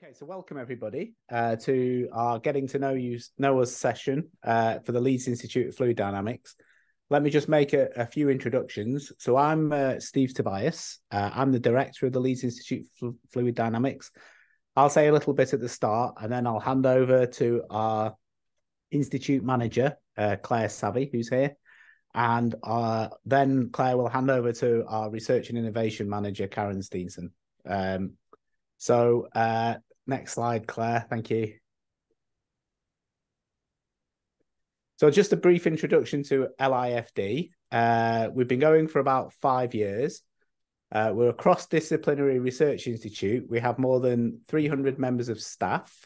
Okay, so welcome everybody to our Getting to Know Us session for the Leeds Institute of Fluid Dynamics. Let me just make a few introductions. So I'm Steve Tobias. I'm the director of the Leeds Institute of Fluid Dynamics. I'll say a little bit at the start, and then I'll hand over to our institute manager, Claire Savvy, who's here. And then Claire will hand over to our research and innovation manager, Karen Steenson. Next slide, Claire. Thank you. So just a brief introduction to LIFD. We've been going for about 5 years. We're a cross-disciplinary research institute. We have more than 300 members of staff,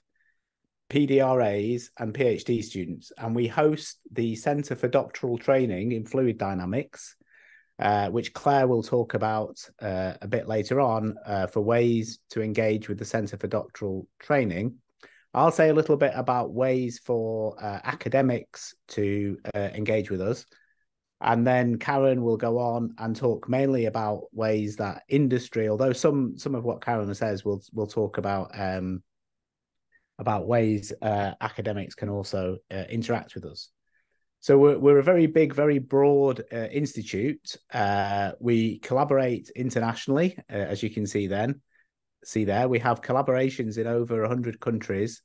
PDRAs and PhD students, and we host the Centre for Doctoral Training in Fluid Dynamics, which Claire will talk about a bit later on for ways to engage with the Centre for Doctoral Training. I'll say a little bit about ways for academics to engage with us. And then Karen will go on and talk mainly about ways that industry, although some of what Karen says, we'll talk about ways academics can also interact with us. So we're a very big, very broad institute. We collaborate internationally, as you can see there. We have collaborations in over 100 countries.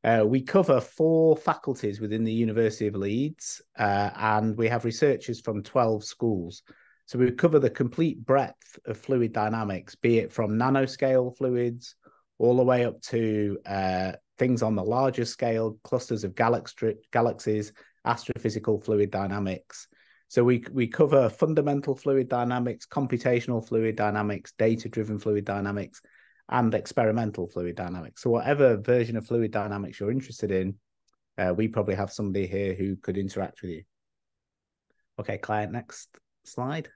We cover 4 faculties within the University of Leeds, and we have researchers from 12 schools. So we cover the complete breadth of fluid dynamics, be it from nanoscale fluids all the way up to things on the larger scale, clusters of galaxies, astrophysical fluid dynamics. So we cover fundamental fluid dynamics, computational fluid dynamics, data-driven fluid dynamics, and experimental fluid dynamics. So whatever version of fluid dynamics you're interested in, we probably have somebody here who could interact with you. Okay, Claire, next slide.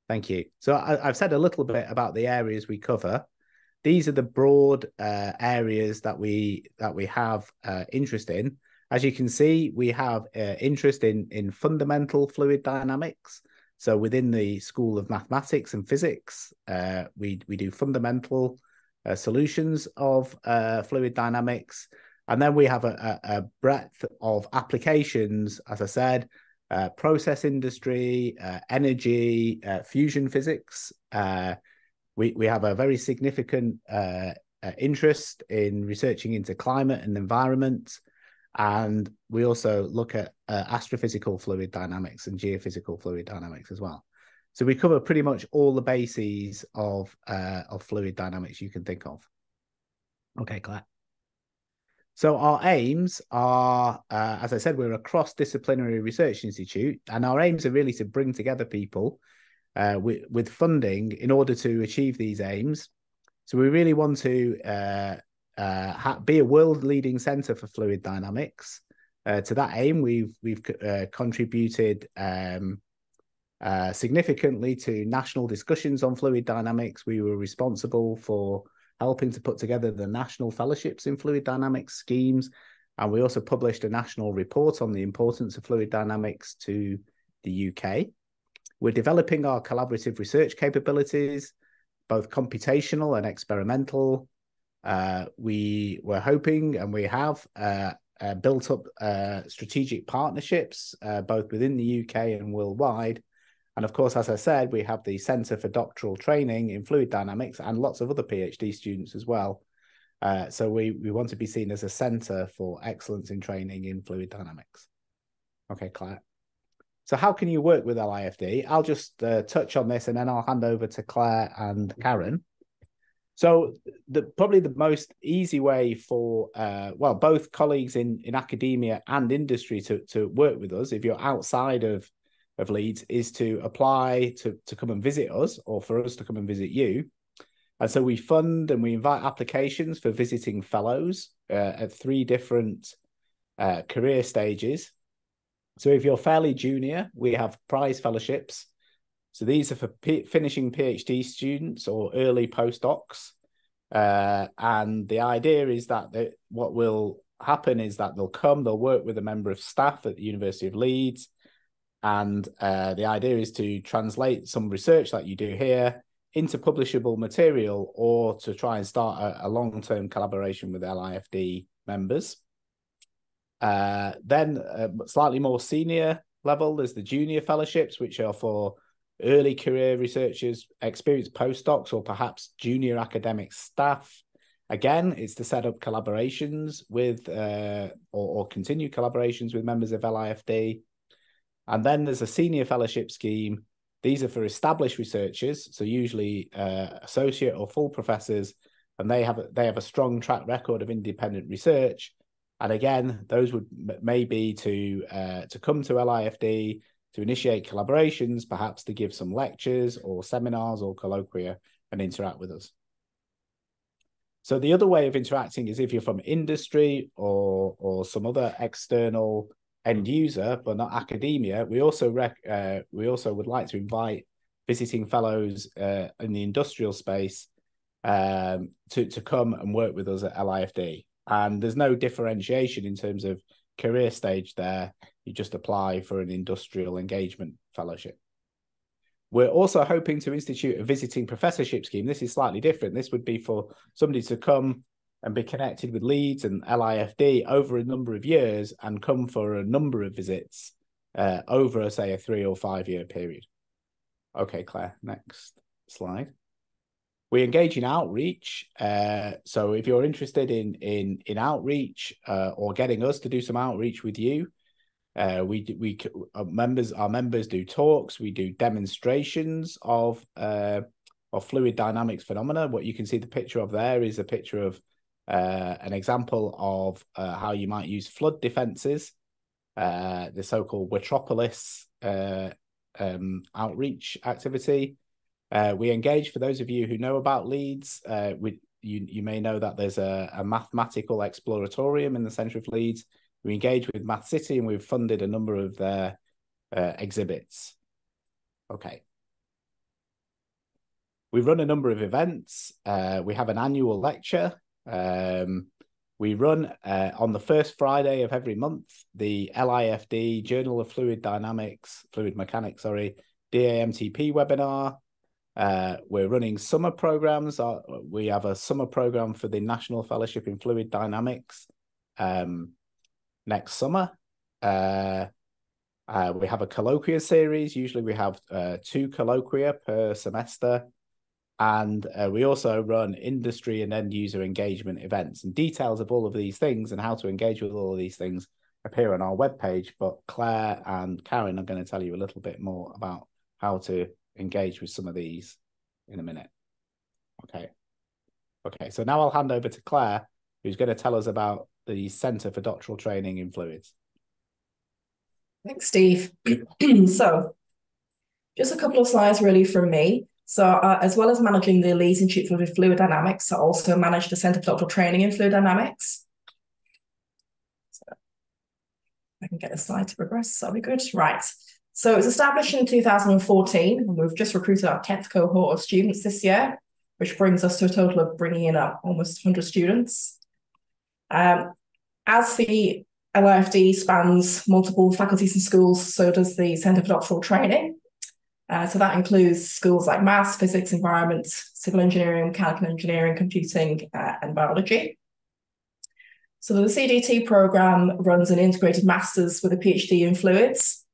Thank you. So I've said a little bit about the areas we cover. These are the broad areas that we have interest in. As you can see, we have interest in fundamental fluid dynamics. So within the School of Mathematics and Physics, we do fundamental solutions of fluid dynamics. And then we have a breadth of applications, as I said, process industry, energy, fusion physics. We have a very significant interest in researching into climate and environment. And we also look at astrophysical fluid dynamics and geophysical fluid dynamics as well. So we cover pretty much all the bases of fluid dynamics you can think of. Okay, Claire. So our aims are, as I said, we're a cross-disciplinary research institute, and our aims are really to bring together people with funding in order to achieve these aims. So we really want to be a world-leading centre for fluid dynamics. To that aim, we've contributed significantly to national discussions on fluid dynamics. We were responsible for helping to put together the national fellowships in fluid dynamics schemes, and we also published a national report on the importance of fluid dynamics to the UK. We're developing our collaborative research capabilities, both computational and experimental. We were hoping, and we have built up strategic partnerships, both within the UK and worldwide. And of course, as I said, we have the Centre for Doctoral Training in Fluid Dynamics and lots of other PhD students as well. So we want to be seen as a centre for excellence in training in fluid dynamics. Okay, Claire. So how can you work with LIFD? I'll just touch on this and then I'll hand over to Claire and Karen. So probably the most easy way for, both colleagues in academia and industry to work with us, if you're outside of Leeds, is to apply to come and visit us, or for us to come and visit you. And so we fund and we invite applications for visiting fellows at 3 different career stages. So if you're fairly junior, we have prize fellowships. So these are for finishing PhD students or early postdocs. And the idea is that what will happen is that they'll work with a member of staff at the University of Leeds. And the idea is to translate some research that you do here interpublishable material or to try and start a long-term collaboration with LIFD members. Then slightly more senior level, there's the junior fellowships, which are for early career researchers, experienced postdocs, or perhaps junior academic staff. Again, it's to set up collaborations with or continue collaborations with members of LIFD. And then there's a senior fellowship scheme. These are for established researchers, so usually associate or full professors, and they have a strong track record of independent research. And again, those would maybe to come to LIFD to initiate collaborations, perhaps to give some lectures or seminars or colloquia and interact with us. So the other way of interacting is if you're from industry or some other external end user, but not academia. We also would like to invite visiting fellows in the industrial space to come and work with us at LIFD. And there's no differentiation in terms of career stage there. You just apply for an industrial engagement fellowship. We're also hoping to institute a visiting professorship scheme. This is slightly different. This would be for somebody to come and be connected with Leeds and LIFD over a number of years and come for a number of visits over, say, a 3 or 5 year period. Okay, Claire, next slide. We engage in outreach. So if you're interested in outreach or getting us to do some outreach with you, our members do talks. We do demonstrations of fluid dynamics phenomena. What you can see the picture of there is a picture of an example of how you might use flood defenses, the so-called Metropolis outreach activity. We engage, for those of you who know about Leeds, you may know that there's a mathematical exploratorium in the centre of Leeds. We engage with Math City and we've funded a number of their exhibits. Okay. We run a number of events. We have an annual lecture. We run on the first Friday of every month, the LIFD Journal of Fluid Mechanics, DAMTP webinar. We're running summer programs. We have a summer program for the National Fellowship in Fluid Dynamics next summer. We have a colloquia series. Usually we have 2 colloquia per semester. And we also run industry and end user engagement events. And details of all of these things and how to engage with all of these things appear on our webpage. But Claire and Karen are going to tell you a little bit more about how to engage with some of these in a minute. Okay, so now I'll hand over to Claire, who's going to tell us about the Centre for Doctoral Training in Fluids. Thanks, Steve. So just a couple of slides really from me. So as well as managing the Leeds Institute for Fluid Dynamics, I also manage the Centre for Doctoral Training in Fluid Dynamics. So I can get a slide to progress, that'll be good. Right. So it was established in 2014, and we've just recruited our 10th cohort of students this year, which brings us to a total of bringing in almost 100 students. As the LIFD spans multiple faculties and schools, so does the Centre for Doctoral Training. So that includes schools like maths, physics, environment, civil engineering, mechanical engineering, computing, and biology. So the CDT programme runs an integrated master's with a PhD in fluids.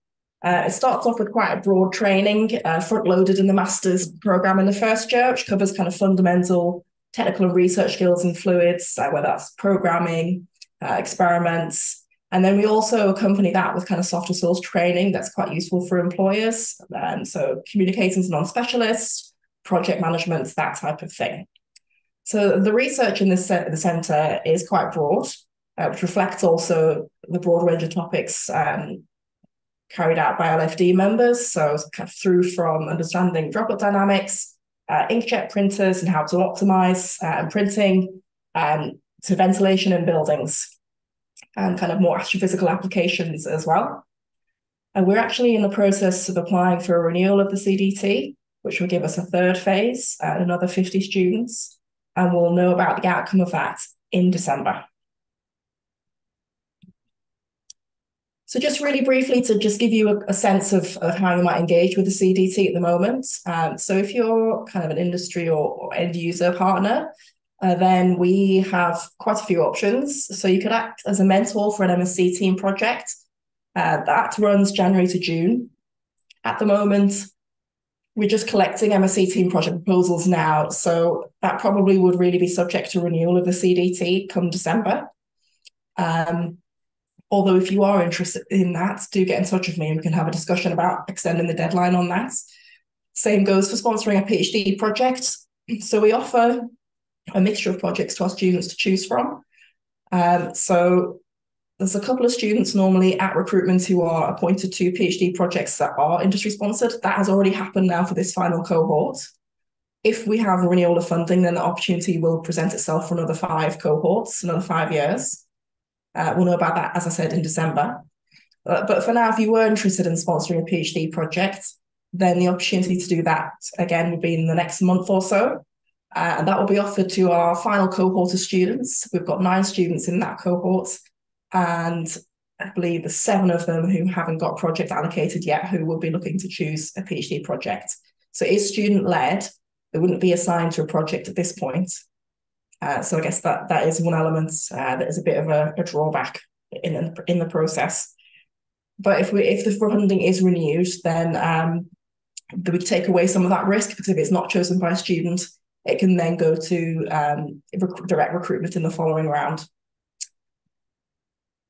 It starts off with quite a broad training, front-loaded in the master's programme in the first year, which covers kind of fundamental technical and research skills in fluids, whether that's programming, experiments. And then we also accompany that with kind of softer skills training that's quite useful for employers. So communicating to non-specialists, project management, that type of thing. So the research in the centre is quite broad, which reflects also the broad range of topics carried out by LFD members. So kind of through from understanding droplet dynamics, inkjet printers and how to optimize printing, to ventilation in buildings, and kind of more astrophysical applications as well. And we're actually in the process of applying for a renewal of the CDT, which will give us a 3rd phase and another 50 students. And we'll know about the outcome of that in December. So just really briefly to just give you a sense of how you might engage with the CDT at the moment. So if you're kind of an industry or end user partner, then we have quite a few options. So you could act as a mentor for an MSc team project. That runs January to June. At the moment, we're just collecting MSc team project proposals now. So that probably would really be subject to renewal of the CDT come December. Although if you are interested in that, do get in touch with me and we can have a discussion about extending the deadline on that. Same goes for sponsoring a PhD project. So we offer a mixture of projects to our students to choose from. So there's a couple of students normally at recruitment who are appointed to PhD projects that are industry sponsored. That has already happened now for this final cohort. If we have a renewal of funding, then the opportunity will present itself for another 5 cohorts, another 5 years. We'll know about that, as I said, in December. But for now, if you were interested in sponsoring a PhD project, then the opportunity to do that, again, would be in the next month or so. And that will be offered to our final cohort of students. We've got 9 students in that cohort, and I believe there's 7 of them who haven't got project allocated yet, who will be looking to choose a PhD project. So it is student-led. It wouldn't be assigned to a project at this point. So I guess that is one element that is a bit of a drawback in the process. But if the funding is renewed, then we take away some of that risk, because if it's not chosen by a student, it can then go to direct recruitment in the following round.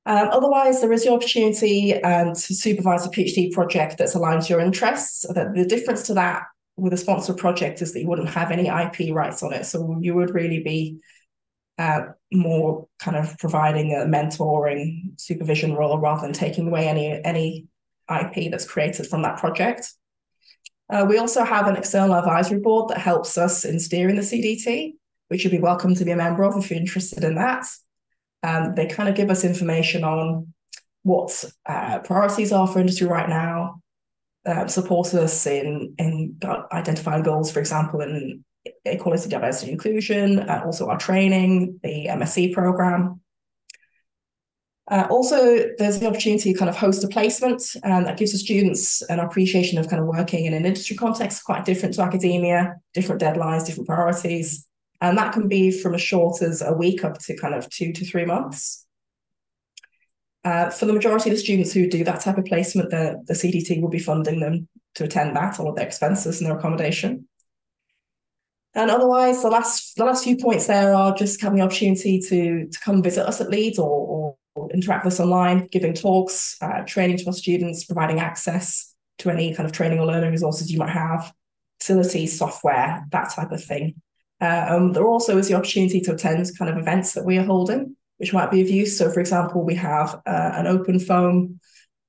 Otherwise, there is the opportunity to supervise a PhD project that's aligned to your interests. The difference to that with a sponsored project is that you wouldn't have any IP rights on it. So you would really be more kind of providing a mentoring supervision role rather than taking away any IP that's created from that project. We also have an external advisory board that helps us in steering the CDT, which you'd be welcome to be a member of if you're interested in that. They kind of give us information on what priorities are for industry right now, support us in identifying goals, for example, in equality, diversity, inclusion, also our training, the MSc program. Also, there's the opportunity to kind of host a placement, and that gives the students an appreciation of kind of working in an industry context, quite different to academia, different deadlines, different priorities. And that can be from as short as a week up to kind of 2 to 3 months. For the majority of the students who do that type of placement, the CDT will be funding them to attend that, all of their expenses and their accommodation. And otherwise, the last few points there are just having the opportunity to come visit us at Leeds or interact with us online, giving talks, training to our students, providing access to any kind of training or learning resources you might have, facilities, software, that type of thing. There also is the opportunity to attend kind of events that we are holding, which might be of use. So, for example, we have an open foam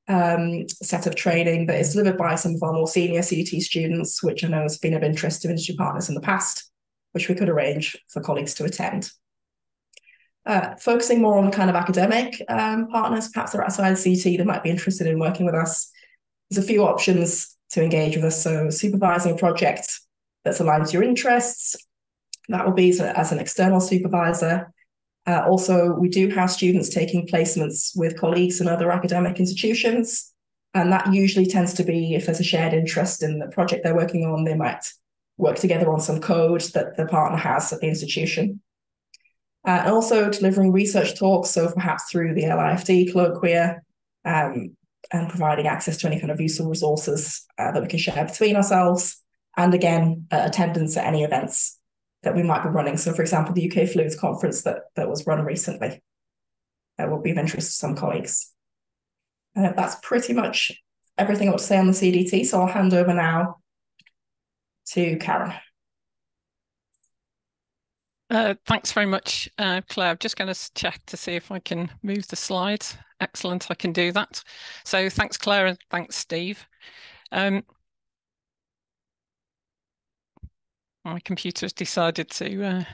set of training that is delivered by some of our more senior CDT students, which I know has been of interest to industry partners in the past, which we could arrange for colleagues to attend. Focusing more on kind of academic partners, perhaps they're outside CDT that might be interested in working with us. There's a few options to engage with us. So supervising a project that's aligned to your interests, that will be as an external supervisor. Also, we do have students taking placements with colleagues in other academic institutions, and that usually tends to be if there's a shared interest in the project they're working on, they might work together on some code that the partner has at the institution. And also delivering research talks, so perhaps through the LIFD colloquia, and providing access to any kind of useful resources that we can share between ourselves, and again, attendance at any events that we might be running. So, for example, the UK Fluids Conference that was run recently will be of interest to some colleagues. That's pretty much everything I want to say on the CDT, so I'll hand over now to Karen. Thanks very much, Claire. I'm just going to check to see if I can move the slides. Excellent, I can do that. So thanks, Claire, and thanks, Steve. My computer has decided to...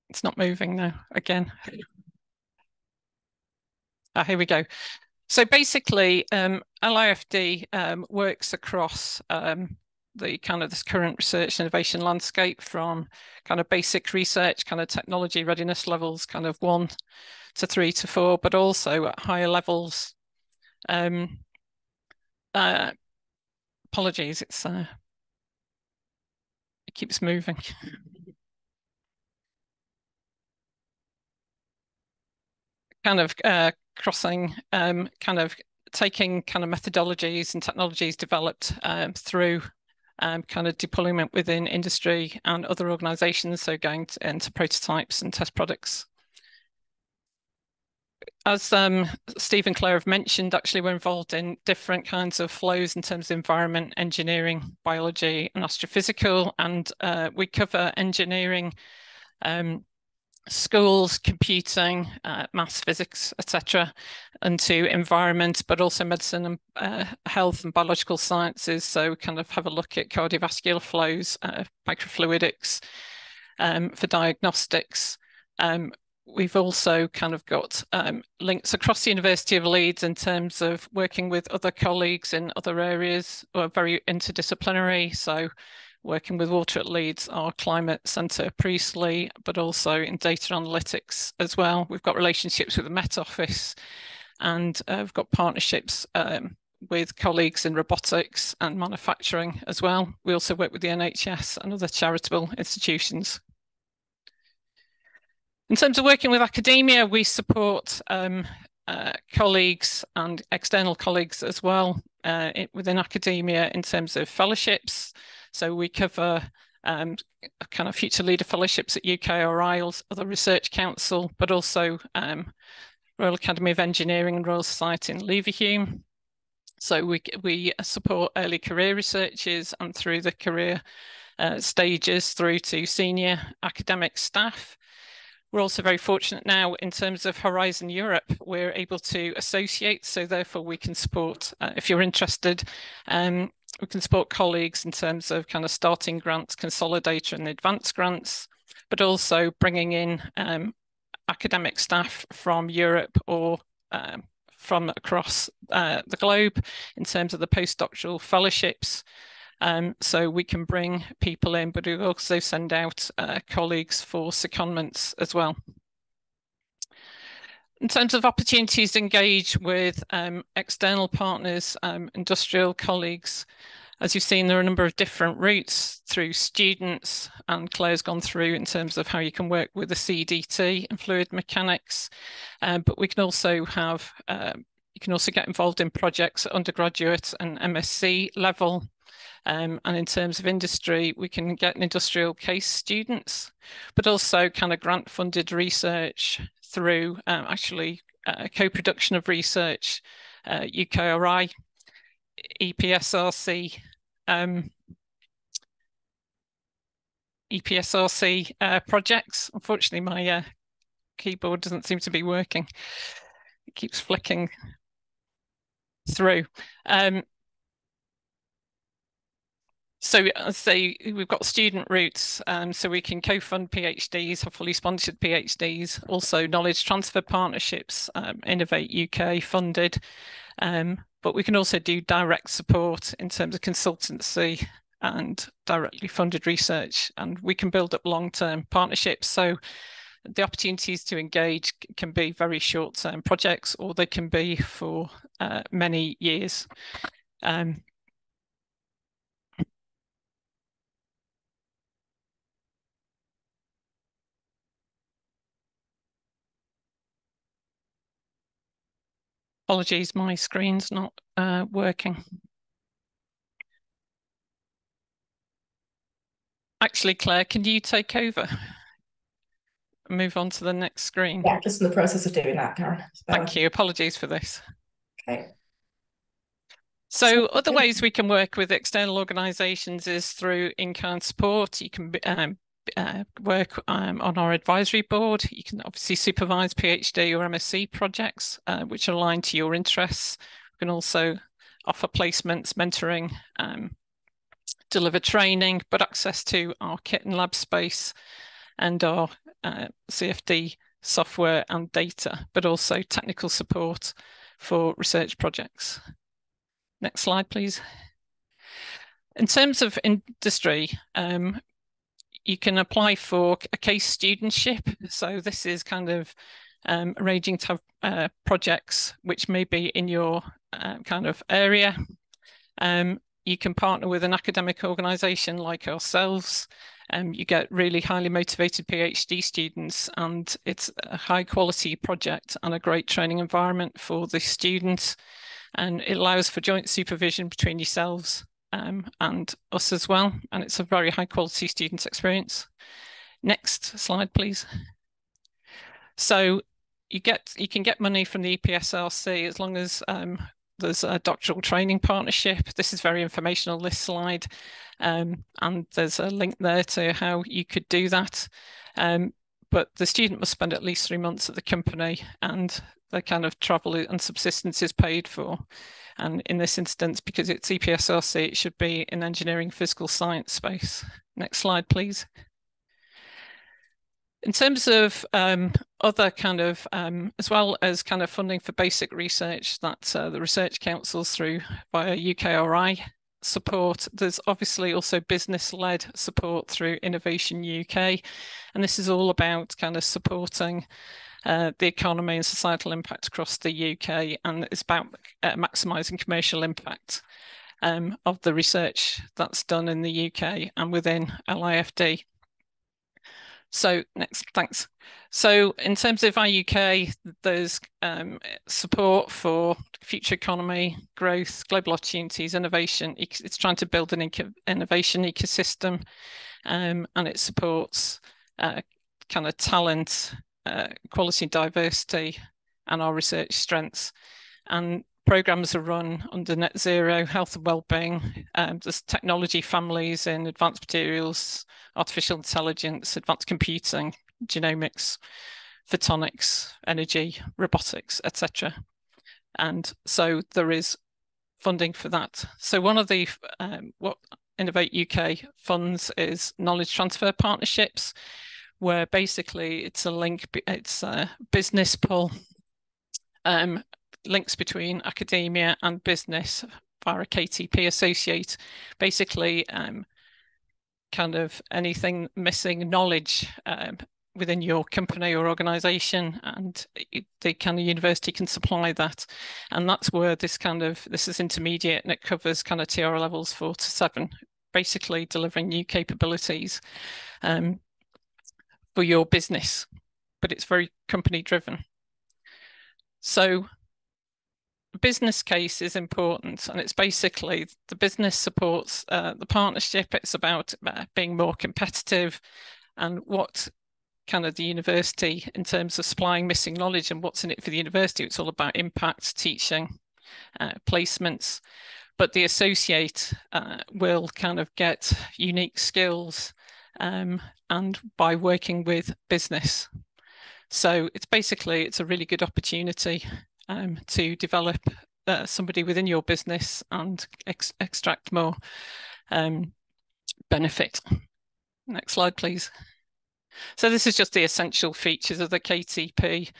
it's not moving now, again. Here we go. So basically, LIFD works across the kind of this current research and innovation landscape, from kind of basic research, kind of technology readiness levels, kind of 1 to 3 to 4, but also at higher levels. Apologies, it keeps moving. Kind of crossing, kind of taking kind of methodologies and technologies developed through kind of deployment within industry and other organisations, so going into prototypes and test products. As Steve and Claire have mentioned, actually we're involved in different kinds of flows in terms of environment, engineering, biology and astrophysical, and we cover engineering, schools, computing, maths, physics, etc., into environment, but also medicine and health and biological sciences. So kind of have a look at cardiovascular flows, microfluidics, for diagnostics. We've also kind of got links across the University of Leeds in terms of working with other colleagues in other areas, or very interdisciplinary. So working with Water at Leeds, our climate centre, Priestley, but also in data analytics as well. We've got relationships with the Met Office, and we've got partnerships with colleagues in robotics and manufacturing as well. We also work with the NHS and other charitable institutions. In terms of working with academia, we support colleagues and external colleagues as well within academia in terms of fellowships. So we cover kind of future leader fellowships at UKRI, other research council, but also Royal Academy of Engineering and Royal Society in Leverhulme. So we support early career researchers and through the career stages through to senior academic staff. We're also very fortunate now in terms of Horizon Europe, we're able to associate, so therefore we can support, if you're interested, we can support colleagues in terms of kind of starting grants, consolidator and advanced grants, but also bringing in academic staff from Europe or from across the globe in terms of the postdoctoral fellowships. So we can bring people in, but we also send out colleagues for secondments as well. In terms of opportunities to engage with external partners, industrial colleagues, as you've seen, there are a number of different routes through students, and Claire's gone through in terms of how you can work with the CDT and fluid mechanics, but we can also have, you can also get involved in projects at undergraduate and MSc level. And in terms of industry, we can get industrial case students, but also kind of grant funded research through actually co-production projects, UKRI, EPSRC, projects. Unfortunately, my keyboard doesn't seem to be working. It keeps flicking through. So as I say, we've got student routes, so we can co-fund PhDs, have fully sponsored PhDs, also knowledge transfer partnerships, Innovate UK funded, but we can also do direct support in terms of consultancy and directly funded research, and we can build up long-term partnerships. So the opportunities to engage can be very short-term projects, or they can be for many years. Apologies, my screen's not working. Actually, Claire, can you take over? Move on to the next screen. Yeah, just in the process of doing that, Karen. Thank you. Apologies for this. Okay. So other ways we can work with external organisations is through in-kind support. You can work on our advisory board. You can obviously supervise PhD or MSc projects which are aligned to your interests. We can also offer placements, mentoring, deliver training, but access to our kit and lab space and our CFD software and data, but also technical support for research projects. Next slide, please. In terms of industry, you can apply for a case studentship. So this is kind of arranging to have projects which may be in your kind of area. You can partner with an academic organisation like ourselves. You get really highly motivated PhD students, and it's a high quality project and a great training environment for the students. And it allows for joint supervision between yourselves and us as well. And it's a very high quality student experience. Next slide, please. So you can get money from the EPSRC as long as there's a doctoral training partnership. This is very informational, this slide. And there's a link there to how you could do that. But the student must spend at least 3 months at the company, and the kind of travel and subsistence is paid for. And in this instance, because it's EPSRC, it should be in engineering physical science space. Next slide, please. In terms of other kind of, as well as kind of funding for basic research that the Research Council's through via UKRI support, there's obviously also business-led support through Innovation UK. And this is all about kind of supporting the economy and societal impact across the UK, and it's about maximising commercial impact of the research that's done in the UK and within LIFD. So next, thanks. So in terms of IUK, there's support for future economy, growth, global opportunities, innovation. It's trying to build an innovation ecosystem, and it supports kind of talent, quality, diversity, and our research strengths. And programs are run under net zero, health and wellbeing. There's technology families in advanced materials, artificial intelligence, advanced computing, genomics, photonics, energy, robotics, etc. And so there is funding for that. So one of the what Innovate UK funds is knowledge transfer partnerships, where basically it's a link, it's a business pull, links between academia and business via a KTP associate. Basically, kind of anything missing knowledge within your company or organisation, and the kind of university can supply that. And that's where this is intermediate, and it covers kind of TR levels 4 to 7, basically delivering new capabilities for your business, but it's very company driven. So business case is important, and it's basically the business supports the partnership. It's about being more competitive, and what kind of the university in terms of supplying missing knowledge and what's in it for the university. It's all about impact, teaching, placements, but the associate will kind of get unique skills and by working with business. So it's a really good opportunity to develop somebody within your business and extract more benefit. Next slide, please. So this is just the essential features of the KTP.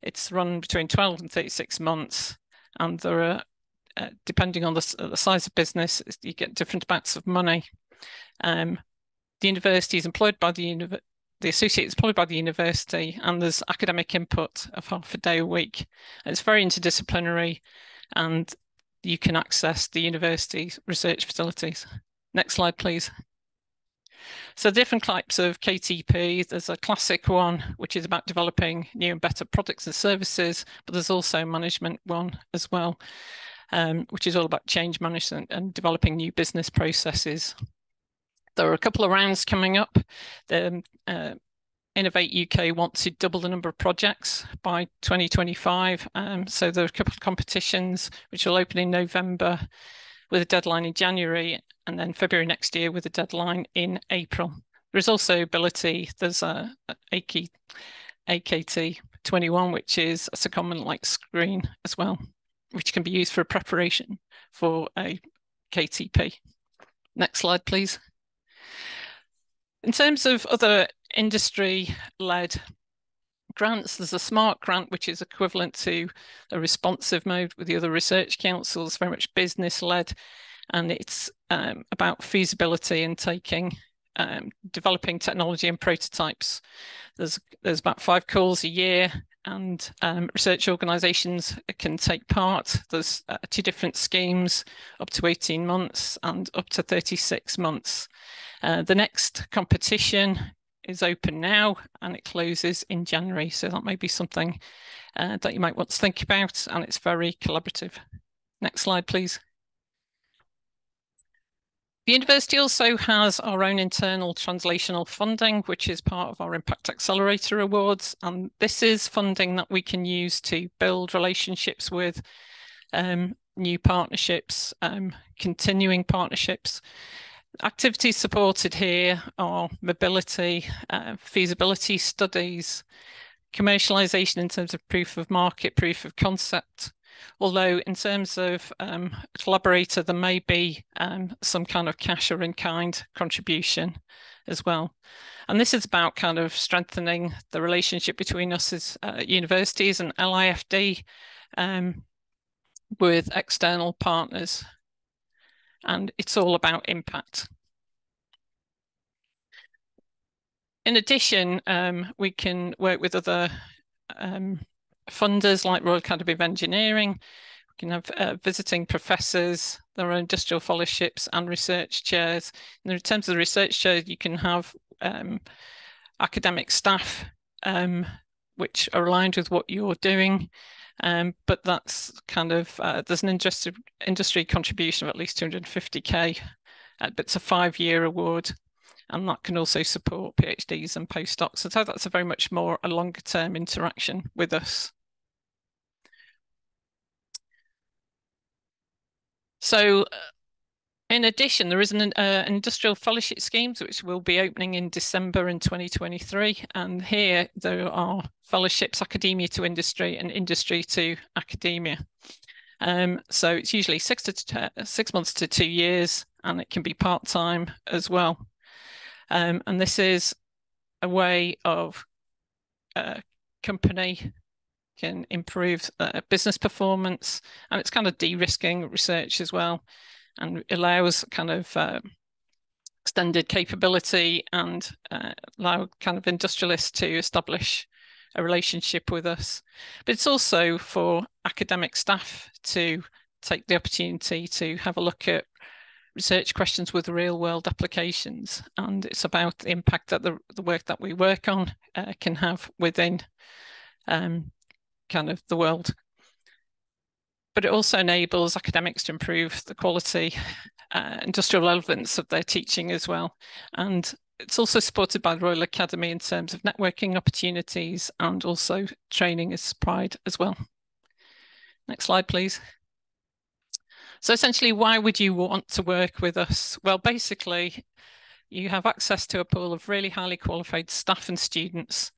It's run between 12 and 36 months, and there are, depending on the size of business, you get different amounts of money. The university is employed by the associate is employed by the university, and there's academic input of half a day a week. And it's very interdisciplinary, and you can access the university's research facilities. Next slide, please. So different types of KTP. There's a classic one, which is about developing new and better products and services, but there's also a management one as well, which is all about change management and developing new business processes. There are a couple of rounds coming up. The Innovate UK want to double the number of projects by 2025. So there are a couple of competitions which will open in November with a deadline in January, and then February next year with a deadline in April. There's also ability, there's a AKT 21, which is a secondment like screen as well, which can be used for preparation for a KTP. Next slide, please. In terms of other industry-led grants, there's a SMART grant, which is equivalent to a responsive mode with the other research councils, very much business-led. and it's about feasibility and developing technology and prototypes. There's about 5 calls a year, and research organisations can take part. There's 2 different schemes, up to 18 months and up to 36 months. The next competition is open now, and it closes in January. So that may be something that you might want to think about, and it's very collaborative. Next slide, please. The university also has our own internal translational funding, which is part of our Impact Accelerator Awards. And this is funding that we can use to build relationships with new partnerships, continuing partnerships. Activities supported here are mobility, feasibility studies, commercialisation in terms of proof of market, proof of concept. Although in terms of a collaborator, there may be some kind of cash or in-kind contribution as well. And this is about kind of strengthening the relationship between us as universities and LIFD with external partners. And it's all about impact. In addition, we can work with other funders like Royal Academy of Engineering. We can have visiting professors, their own industrial fellowships and research chairs. And in terms of the research chairs, you can have academic staff which are aligned with what you're doing. But that's kind of, there's an industry contribution of at least 250k, but it's a 5-year award. And that can also support PhDs and postdocs. So that's a very much more a longer term interaction with us. So in addition, there is an industrial fellowship schemes which will be opening in December in 2023. And here there are fellowships, academia to industry and industry to academia. So it's usually 6 months to 2 years, and it can be part-time as well. And this is a way of company can improve business performance, and it's kind of de-risking research as well, and allows kind of extended capability and allow kind of industrialists to establish a relationship with us. But it's also for academic staff to take the opportunity to have a look at research questions with real world applications, and it's about the impact that the work that we work on can have within kind of the world. But it also enables academics to improve the quality, industrial relevance of their teaching as well. And it's also supported by the Royal Academy in terms of networking opportunities and also training as pride as well. Next slide, please. So essentially, why would you want to work with us? Well, basically, you have access to a pool of really highly qualified staff and students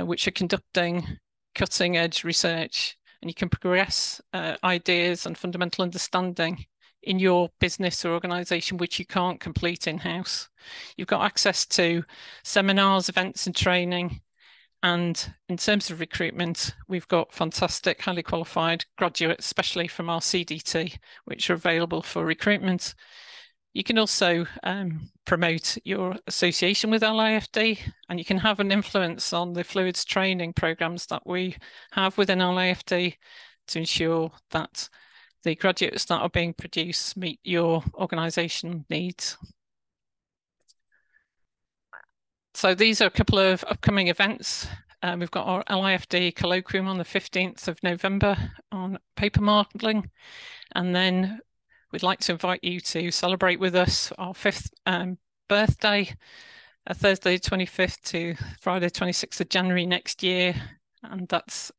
which are conducting cutting edge research, and you can progress ideas and fundamental understanding in your business or organisation which you can't complete in-house. You've got access to seminars, events and training. And in terms of recruitment, we've got fantastic, highly qualified graduates, especially from our CDT, which are available for recruitment. You can also promote your association with LIFD, and you can have an influence on the fluids training programs that we have within LIFD to ensure that the graduates that are being produced meet your organisation needs. So these are a couple of upcoming events. We've got our LIFD colloquium on the 15th of November on paper modelling. And then we'd like to invite you to celebrate with us our 5th birthday, Thursday 25th to Friday 26th of January next year. And that's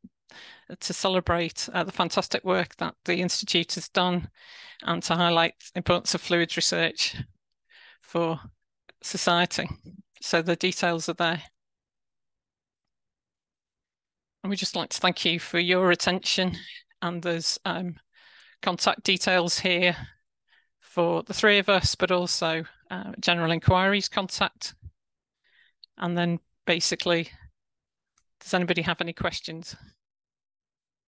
to celebrate the fantastic work that the Institute has done and to highlight the importance of fluids research for society. So the details are there. And we'd just like to thank you for your attention. And there's contact details here for the 3 of us, but also general inquiries contact. And then basically, does anybody have any questions?